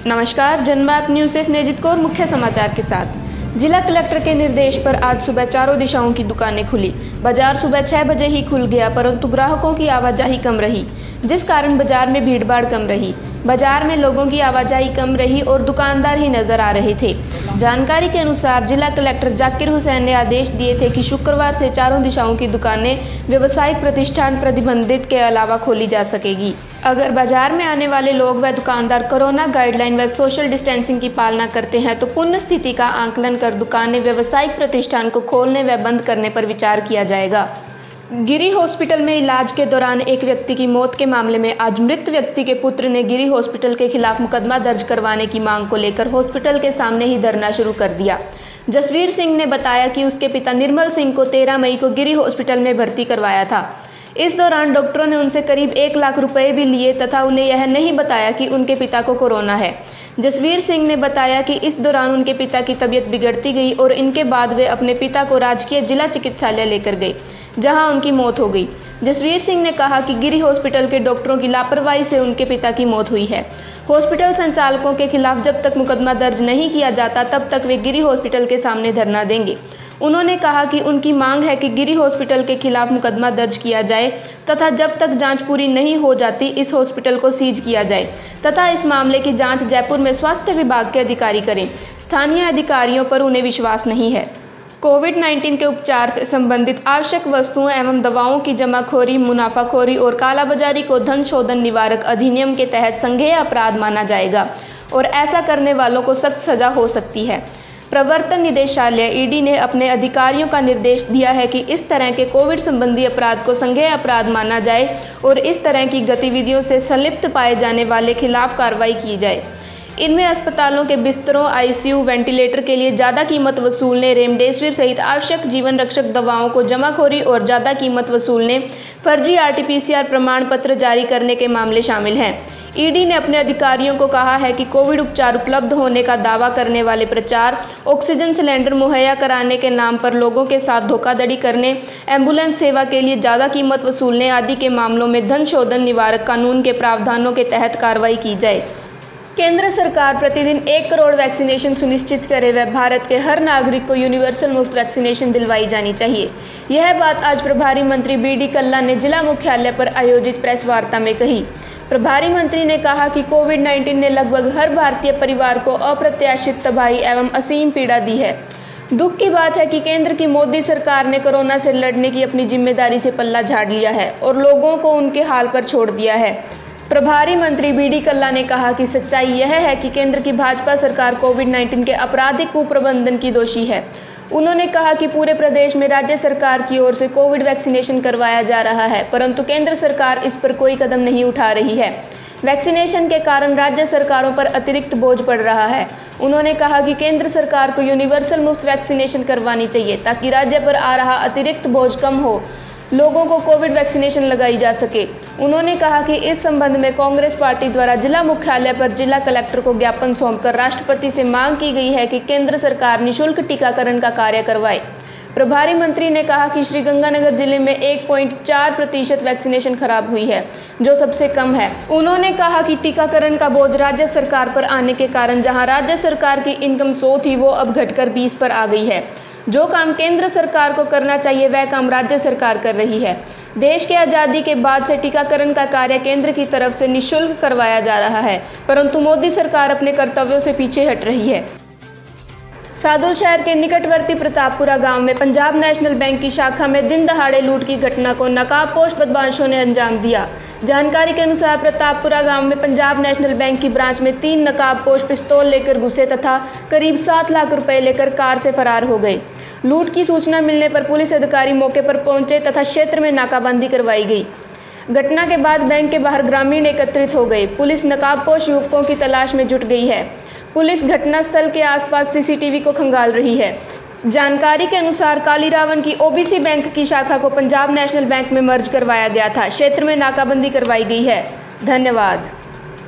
नमस्कार, जनबात न्यूज से स्नेजित कौर मुख्य समाचार के साथ। जिला कलेक्टर के निर्देश पर आज सुबह चारों दिशाओं की दुकानें खुली। बाजार सुबह 6 बजे ही खुल गया, परंतु ग्राहकों की आवाजाही कम रही, जिस कारण बाजार में भीड़भाड़ कम रही। बाजार में लोगों की आवाजाही कम रही और दुकानदार ही नजर आ रहे थे। जानकारी के अनुसार जिला कलेक्टर जाकिर हुसैन ने आदेश दिए थे कि शुक्रवार से चारों दिशाओं की दुकानें व्यावसायिक प्रतिष्ठान प्रतिबंधित के अलावा खोली जा सकेगी। अगर बाजार में आने वाले लोग व दुकानदार कोरोना गाइडलाइन व सोशल डिस्टेंसिंग की पालना करते हैं तो पुनः स्थिति का आकलन कर दुकानें व्यावसायिक प्रतिष्ठान को खोलने व बंद करने पर विचार किया जाएगा। गिरी हॉस्पिटल में इलाज के दौरान एक व्यक्ति की मौत के मामले में आज मृत व्यक्ति के पुत्र ने गिरी हॉस्पिटल के खिलाफ मुकदमा दर्ज करवाने की मांग को लेकर हॉस्पिटल के सामने ही धरना शुरू कर दिया। जसवीर सिंह ने बताया कि उसके पिता निर्मल सिंह को 13 मई को गिरी हॉस्पिटल में भर्ती करवाया था। इस दौरान डॉक्टरों ने उनसे करीब 1 लाख रुपए भी लिए तथा उन्हें यह नहीं बताया कि उनके पिता को कोरोना है। जसवीर सिंह ने बताया कि इस दौरान उनके पिता की तबीयत बिगड़ती गई और इनके बाद वे अपने पिता को राजकीय जिला चिकित्सालय लेकर गए, जहां उनकी मौत हो गई। जसवीर सिंह ने कहा कि गिरी हॉस्पिटल के डॉक्टरों की लापरवाही से उनके पिता की मौत हुई है। हॉस्पिटल संचालकों के खिलाफ जब तक मुकदमा दर्ज नहीं किया जाता तब तक वे गिरी हॉस्पिटल के सामने धरना देंगे। उन्होंने कहा कि उनकी मांग है कि गिरी हॉस्पिटल के खिलाफ मुकदमा दर्ज किया जाए तथा जब तक जांच पूरी नहीं हो जाती इस हॉस्पिटल को सीज किया जाए तथा इस मामले की जांच जयपुर में स्वास्थ्य विभाग के अधिकारी करें। स्थानीय अधिकारियों पर उन्हें विश्वास नहीं है। कोविड-19 के उपचार से संबंधित आवश्यक वस्तुओं एवं दवाओं की जमाखोरी, मुनाफाखोरी और कालाबाजारी को धन शोधन निवारक अधिनियम के तहत संज्ञेय अपराध माना जाएगा और ऐसा करने वालों को सख्त सजा हो सकती है। प्रवर्तन निदेशालय ईडी ने अपने अधिकारियों का निर्देश दिया है कि इस तरह के कोविड संबंधी अपराध को संज्ञेय अपराध माना जाए और इस तरह की गतिविधियों से संलिप्त पाए जाने वाले खिलाफ कार्रवाई की जाए। इनमें अस्पतालों के बिस्तरों, आईसीयू, वेंटिलेटर के लिए ज़्यादा कीमत वसूलने, रेमडेसिविर सहित आवश्यक जीवन रक्षक दवाओं को जमाखोरी और ज़्यादा कीमत वसूलने, फर्जी आरटी-पीसीआर प्रमाण पत्र जारी करने के मामले शामिल हैं। ईडी ने अपने अधिकारियों को कहा है कि कोविड उपचार उपलब्ध होने का दावा करने वाले प्रचार, ऑक्सीजन सिलेंडर मुहैया कराने के नाम पर लोगों के साथ धोखाधड़ी करने, एम्बुलेंस सेवा के लिए ज़्यादा कीमत वसूलने आदि के मामलों में धन शोधन निवारक कानून के प्रावधानों के तहत कार्रवाई की जाए। केंद्र सरकार प्रतिदिन 1 करोड़ वैक्सीनेशन सुनिश्चित करे व भारत के हर नागरिक को यूनिवर्सल मुफ्त वैक्सीनेशन दिलवाई जानी चाहिए। यह बात आज प्रभारी मंत्री बी.डी. कल्ला ने जिला मुख्यालय पर आयोजित प्रेस वार्ता में कही। प्रभारी मंत्री ने कहा कि कोविड-19 ने लगभग हर भारतीय परिवार को अप्रत्याशित तबाही एवं असीम पीड़ा दी है। दुख की बात है कि केंद्र की मोदी सरकार ने कोरोना से लड़ने की अपनी जिम्मेदारी से पल्ला झाड़ लिया है और लोगों को उनके हाल पर छोड़ दिया है। प्रभारी मंत्री बी.डी. कल्ला ने कहा कि सच्चाई यह है कि केंद्र की भाजपा सरकार कोविड-19 के आपराधिक कुप्रबंधन की दोषी है। उन्होंने कहा कि पूरे प्रदेश में राज्य सरकार की ओर से कोविड वैक्सीनेशन करवाया जा रहा है, परंतु केंद्र सरकार इस पर कोई कदम नहीं उठा रही है। वैक्सीनेशन के कारण राज्य सरकारों पर अतिरिक्त बोझ पड़ रहा है। उन्होंने कहा कि केंद्र सरकार को यूनिवर्सल मुफ्त वैक्सीनेशन करवानी चाहिए ताकि राज्य पर आ रहा अतिरिक्त बोझ कम हो, लोगों को कोविड वैक्सीनेशन लगाई जा सके। उन्होंने कहा कि इस संबंध में कांग्रेस पार्टी द्वारा जिला मुख्यालय पर जिला कलेक्टर को ज्ञापन सौंपकर राष्ट्रपति से मांग की गई है कि केंद्र सरकार निःशुल्क टीकाकरण का कार्य करवाए। प्रभारी मंत्री ने कहा कि श्रीगंगानगर जिले में 1.4% वैक्सीनेशन खराब हुई है, जो सबसे कम है। उन्होंने कहा कि टीकाकरण का बोझ राज्य सरकार पर आने के कारण जहां राज्य सरकार की इनकम 100 थी वो अब घटकर 20 पर आ गई है। जो काम केंद्र सरकार को करना चाहिए वह काम राज्य सरकार कर रही है। देश की आज़ादी के बाद से टीकाकरण का कार्य केंद्र की तरफ से निःशुल्क करवाया जा रहा है, परंतु मोदी सरकार अपने कर्तव्यों से पीछे हट रही है। सादुल शहर के निकटवर्ती प्रतापपुरा गांव में पंजाब नेशनल बैंक की शाखा में दिन दहाड़े लूट की घटना को नकाबपोश बदमाशों ने अंजाम दिया। जानकारी के अनुसार प्रतापपुरा गांव में पंजाब नेशनल बैंक की ब्रांच में 3 नकाबपोश पिस्तौल लेकर घुसे तथा करीब 7 लाख रुपए लेकर कार से फरार हो गए। लूट की सूचना मिलने पर पुलिस अधिकारी मौके पर पहुंचे तथा क्षेत्र में नाकाबंदी करवाई गई। घटना के बाद बैंक के बाहर ग्रामीण एकत्रित हो गए। पुलिस नकाबपोश युवकों की तलाश में जुट गई है। पुलिस घटनास्थल के आसपास सीसीटीवी को खंगाल रही है। जानकारी के अनुसार कालीरावन की ओबीसी बैंक की शाखा को पंजाब नेशनल बैंक में मर्ज करवाया गया था। क्षेत्र में नाकाबंदी करवाई गई है। धन्यवाद।